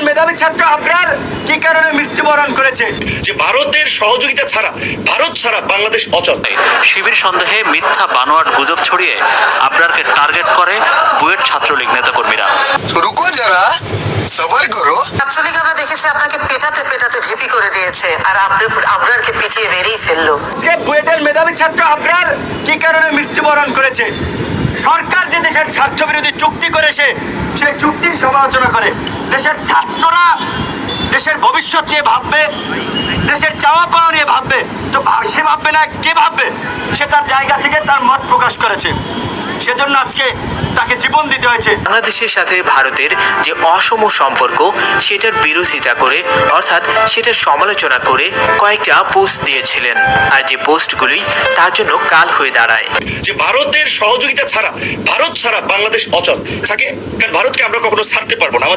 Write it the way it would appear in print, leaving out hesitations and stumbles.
মেধাবী ছাত্র আবরার কি কারণে মৃত্যুবরণ করেছে? যে ভারতের সহযোগিতা ছাড়া, ভারত ছাড়া বাংলাদেশ অচল। শিবির সন্দেহে মিথ্যা বানোয়াট গুজব ছড়িয়ে আবরারকে টার্গেট করে বুয়েট ছাত্রলীগ নেতাকর্মীরা। রুকো যারা, সবার করো। ছাত্রলীগ আমরা দেখেছি আপনাকে পেটাতে পেটাতে ঢিপি করে দিয়েছে, আর আবরারকে পিটিয়ে বেরিয়ে ফেললো। যে বুয়েটের মেধাবী ছাত্র আবরার কি কারণে মৃত্যুবরণ করেছে? সরকার যে দেশের স্বার্থ বিরোধী চুক্তি করেছে সেই চুক্তির সমালোচনা করে। দেশের ছাত্ররা দেশের ভবিষ্যৎ নিয়ে ভাববে, দেশের চাওয়া পাওয়া নিয়ে ভাববে, তো সে ভাববে না কে ভাববে? সে তার জায়গা থেকে তার মত প্রকাশ করেছে, সেজন্য আজকে তাকে জীবন দিতে হয়েছে। বাংলাদেশের সাথে ভারতের যে অসম সম্পর্ক সেটার বিরোধিতা করে, অর্থাৎ সেটার সমালোচনা করে কয়েকটা পোস্ট দিয়েছিলেন, আর যে পোস্টগুলি তার জন্য কাল হয়ে দাঁড়ায়। যে ভারতের সহযোগিতা ছাড়া, ভারত ছাড়া বাংলাদেশ অচল থাকে, কারণ ভারতকে আমরা কখনো ছাড়তে পারবো না।